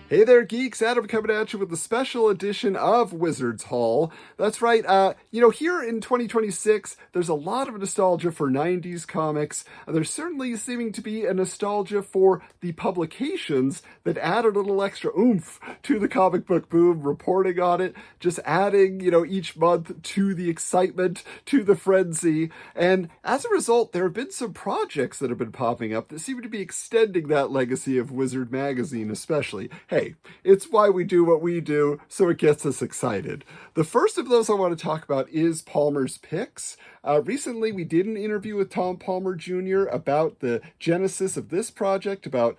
Hey there, geeks. Adam coming at you with the special edition of Wizards Hall. That's right. Here in 2026, there's a lot of nostalgia for 90s comics. There's certainly seeming to be a nostalgia for the publications that added a little extra oomph to the comic book boom, reporting on it, just adding, each month to the excitement, to the frenzy. And as a result, there have been some projects that have been popping up that seem to be extending that legacy of Wizard Magazine, especially. Hey, it's why we do what we do, so it gets us excited. The first of those I want to talk about is Palmer's Picks. Recently, we did an interview with Tom Palmer Jr. about the genesis of this project, about,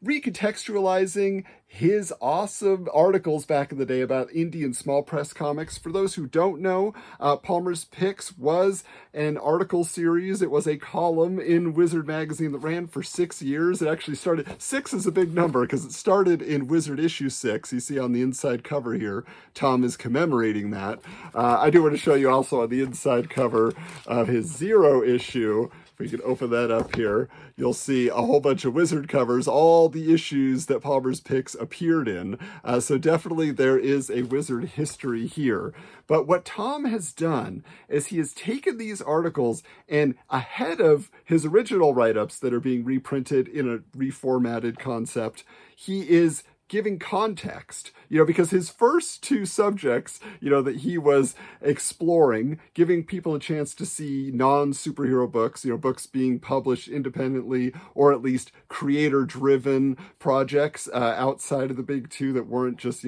recontextualizing his awesome articles back in the day about indie and small press comics. For those who don't know, Palmer's Picks was an article series. It was a column in Wizard Magazine that ran for 6 years. It actually started, 6 is a big number because it started in Wizard issue 6. You see on the inside cover here, Tom is commemorating that. I do want to show you also on the inside cover of his 0 issue. We can open that up here. You'll see a whole bunch of Wizard covers, all the issues that Palmer's Picks appeared in. So definitely there is a Wizard history here. But what Tom has done is he has taken these articles and ahead of his original write-ups that are being reprinted in a reformatted concept, he is giving context, because his first 2 subjects, that he was exploring, giving people a chance to see non-superhero books, books being published independently or at least creator-driven projects outside of the big 2 that weren't just,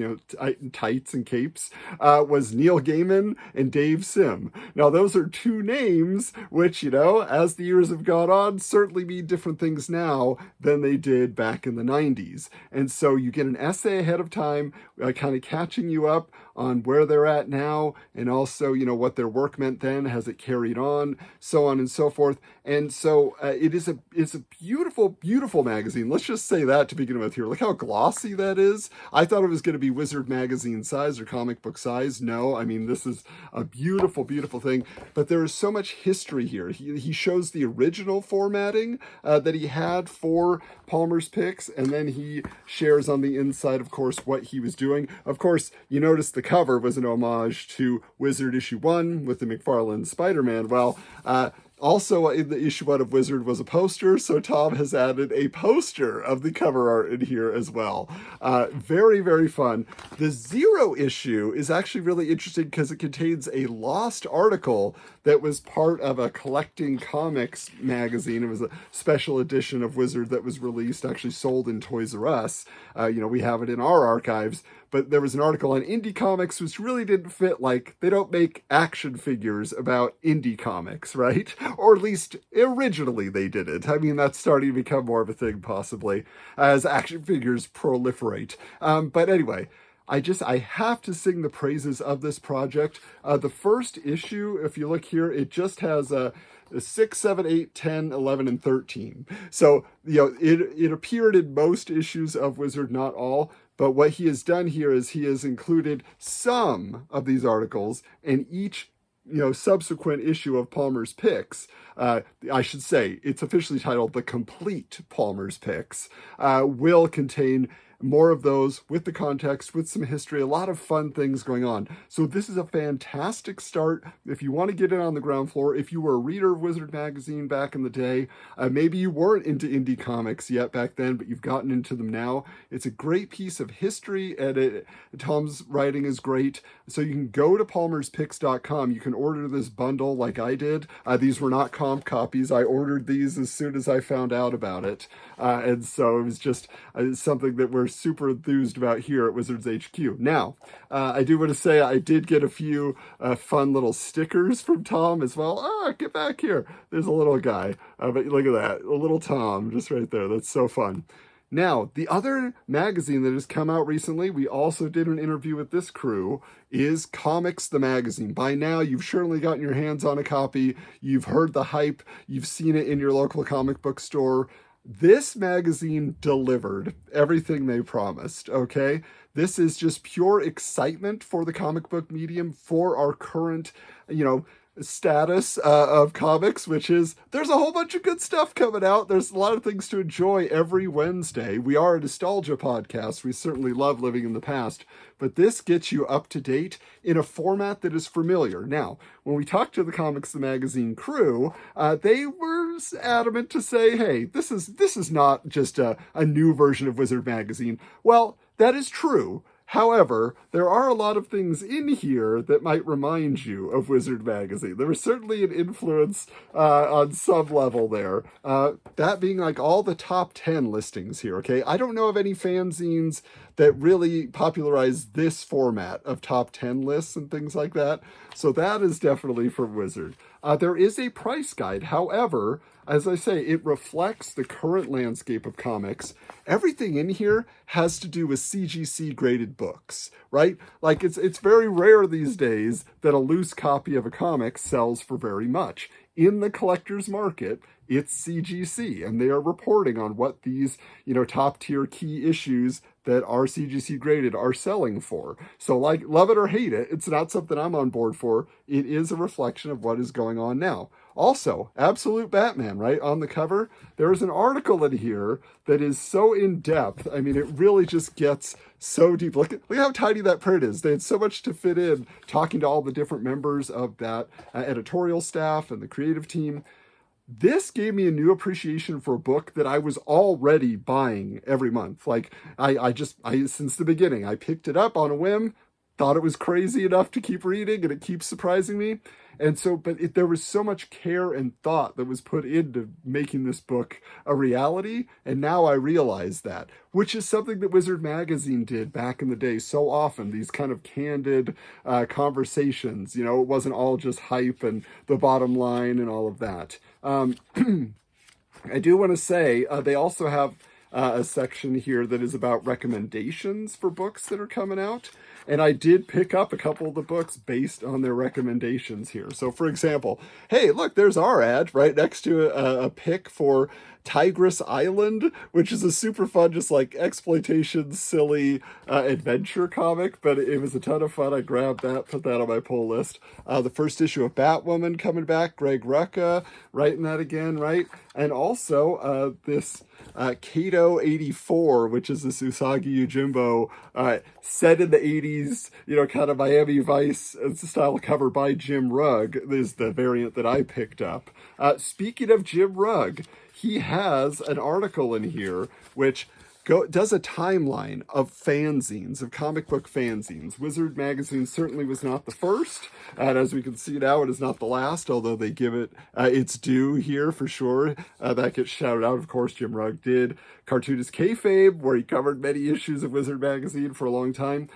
tights and capes, was Neil Gaiman and Dave Sim. Now, those are 2 names which, as the years have gone on, certainly mean different things now than they did back in the 90s. And so you get an essay ahead of time, kind of catching you up on where they're at now, and also, what their work meant then, has it carried on, so on and so forth. And so it's a beautiful, beautiful magazine. Let's just say that to begin with here. Look how glossy that is. I thought it was going to be Wizard Magazine size or comic book size. No, I mean, this is a beautiful, beautiful thing. But there is so much history here. He shows the original formatting that he had for Palmer's Picks, and then he shares on the inside, of course, what he was doing. Of course, you notice the cover was an homage to Wizard issue 1 with the McFarlane Spider-Man. Well, also in the issue 1 of Wizard was a poster, so Tom has added a poster of the cover art in here as well. Very, very fun. The 0 issue is actually really interesting because it contains a lost article that was part of a collecting comics magazine. It was a special edition of Wizard that was released, actually sold in Toys R Us. We have it in our archives. But there was an article on indie comics which really didn't fit, like, they don't make action figures about indie comics, right? Or at least originally they didn't. I mean, that's starting to become more of a thing, possibly, as action figures proliferate. But anyway, I have to sing the praises of this project. The first issue, if you look here, it just has 6, 7, 8, 10, 11, and 13. So, it appeared in most issues of Wizard, not all. But what he has done here is he has included some of these articles in each, subsequent issue of Palmer's Picks. I should say it's officially titled The Complete Palmer's Picks, will contain more of those with the context, with some history, a lot of fun things going on. So this is a fantastic start. If you want to get in on the ground floor, if you were a reader of Wizard Magazine back in the day, maybe you weren't into indie comics yet back then, but you've gotten into them now. It's a great piece of history, and Tom's writing is great. So you can go to palmerspicks.com. You can order this bundle like I did. These were not comp copies. I ordered these as soon as I found out about it. And so it was just something that we're super enthused about here at Wizards HQ. Now, I do want to say I did get a few fun little stickers from Tom as well. Get back here. There's a little guy. But look at that. A little Tom just right there. That's so fun. Now, the other magazine that has come out recently, we also did an interview with this crew, is Comics the Magazine. By now, you've surely gotten your hands on a copy. You've heard the hype. You've seen it in your local comic book store. This magazine delivered everything they promised, okay? This is just pure excitement for the comic book medium, for our current, status of comics, which is there's a whole bunch of good stuff coming out. There's a lot of things to enjoy every Wednesday. We are a nostalgia podcast. We certainly love living in the past, but this gets you up to date in a format that is familiar. Now, when we talked to the Comics the Magazine crew, they were adamant to say, hey, this is not just a new version of Wizard Magazine. Well, that is true. However, there are a lot of things in here that might remind you of Wizard Magazine. There was certainly an influence on some level there. That being like all the top 10 listings here, okay? I don't know of any fanzines that really popularized this format of top 10 lists and things like that. So that is definitely from Wizard. There is a price guide. However, as I say, it reflects the current landscape of comics. Everything in here has to do with CGC graded books, right? Like it's very rare these days that a loose copy of a comic sells for very much. In the collector's market, it's CGC, and they are reporting on what these, top tier key issues that are CGC graded are selling for. So like, love it or hate it, it's not something I'm on board for. It is a reflection of what is going on now. Also, Absolute Batman, right? On the cover, there is an article in here that is so in-depth. I mean, it really just gets so deep. Look how tiny that print is. They had so much to fit in, talking to all the different members of that editorial staff and the creative team. This gave me a new appreciation for a book that I was already buying every month. Like, I since the beginning, I picked it up on a whim, thought it was crazy enough to keep reading, and it keeps surprising me. And so, there was so much care and thought that was put into making this book a reality, and now I realize that, which is something that Wizard Magazine did back in the day so often, these kind of candid conversations. It wasn't all just hype and the bottom line and all of that. I do want to say they also have a section here that is about recommendations for books that are coming out. And I did pick up a couple of the books based on their recommendations here. So, for example, hey, look, there's our ad right next to a pick for Tigress Island, which is a super fun, just like exploitation, silly adventure comic, but it was a ton of fun. I grabbed that, put that on my pull list. The first issue of Batwoman coming back, Greg Rucka writing that again, right? And also this Kato 84, which is this Usagi Yojimbo set in the 80s, kind of Miami Vice style cover by Jim Rugg is the variant that I picked up. Speaking of Jim Rugg, he has an article in here which does a timeline of fanzines, of comic book fanzines. Wizard Magazine certainly was not the first, and as we can see now, it is not the last, although they give it its due here for sure. That gets shouted out, of course, Jim Rugg did. Cartoonist Kayfabe, where he covered many issues of Wizard Magazine for a long time.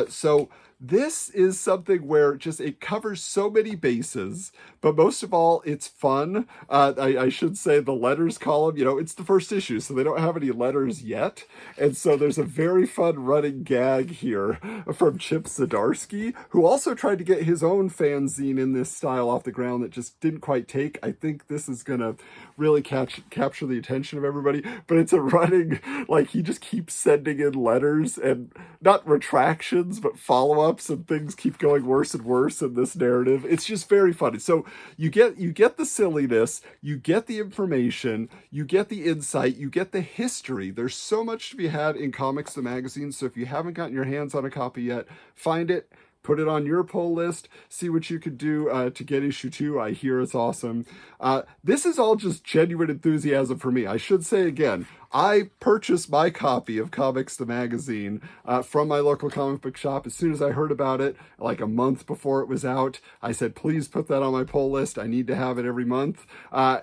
So this is something where it covers so many bases, but most of all, it's fun. I should say the letters column, it's the first issue, so they don't have any letters yet. And so there's a very fun running gag here from Chip Zdarsky, who also tried to get his own fanzine in this style off the ground that just didn't quite take. I think this is going to really capture the attention of everybody, but it's a running, like, he just keeps sending in letters and not retractions, but follow-ups, and things keep going worse and worse in this narrative. It's just very funny. So you get the silliness, you get the information, you get the insight, you get the history. There's so much to be had in Comics the Magazine, so if you haven't gotten your hands on a copy yet, find it. Put it on your pull list. See what you could do to get issue 2. I hear it's awesome. This is all just genuine enthusiasm for me. I should say again, I purchased my copy of Comics the Magazine from my local comic book shop as soon as I heard about it, like a month before it was out. I said, please put that on my pull list. I need to have it every month.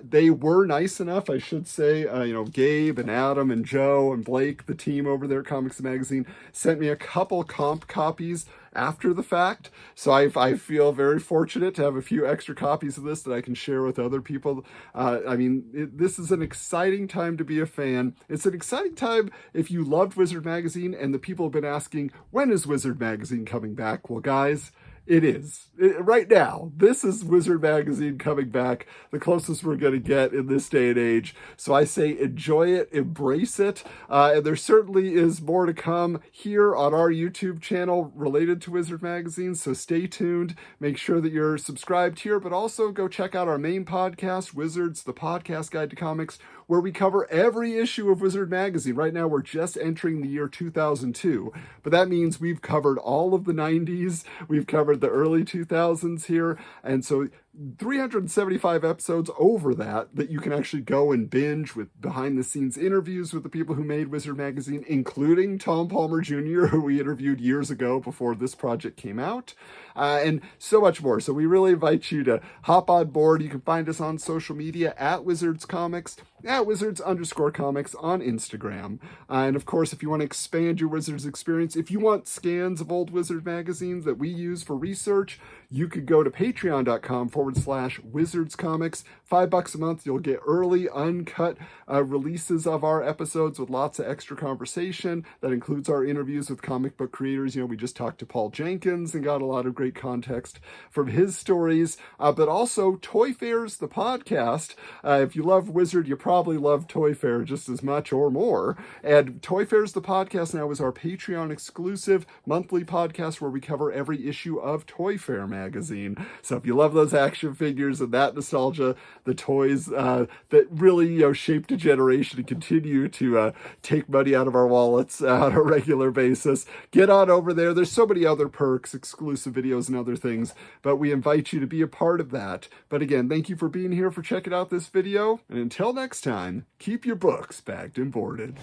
They were nice enough, I should say. Gabe and Adam and Joe and Blake, the team over there at Comics the Magazine, sent me a couple comp copies after the fact. So I feel very fortunate to have a few extra copies of this that I can share with other people. This is an exciting time to be a fan. It's an exciting time if you loved Wizard Magazine, and the people have been asking, when is Wizard Magazine coming back? Well, guys, It is. Right now, this is Wizard Magazine coming back, the closest we're going to get in this day and age. So I say enjoy it, embrace it, and there certainly is more to come here on our YouTube channel related to Wizard Magazine, so stay tuned. Make sure that you're subscribed here, but also go check out our main podcast, Wizards, the Podcast Guide to Comics, where we cover every issue of Wizard Magazine. Right now, we're just entering the year 2002, but that means we've covered all of the 90s, we've covered the early 2000s here, and so 375 episodes over that you can actually go and binge with behind-the-scenes interviews with the people who made Wizard Magazine, including Tom Palmer Jr., who we interviewed years ago before this project came out, and so much more. So we really invite you to hop on board. You can find us on social media at Wizards Comics, at Wizards_Comics on Instagram. And of course, if you want to expand your Wizards experience, if you want scans of old Wizard magazines that we use for research, you could go to patreon.com/wizardscomics. $5 a month, you'll get early, uncut releases of our episodes with lots of extra conversation. That includes our interviews with comic book creators. We just talked to Paul Jenkins and got a lot of great context from his stories. But also Toy Fairs, the podcast. If you love Wizard, you probably love Toy Fair just as much or more. And Toy Fairs, the podcast now is our Patreon exclusive monthly podcast where we cover every issue of Toy Fair magazine. So if you love those action figures and that nostalgia, the toys that really shaped a generation and continue to take money out of our wallets on a regular basis, get on over there. There's so many other perks, exclusive videos and other things, but we invite you to be a part of that. But again, thank you for being here, for checking out this video, and until next time, keep your books bagged and boarded.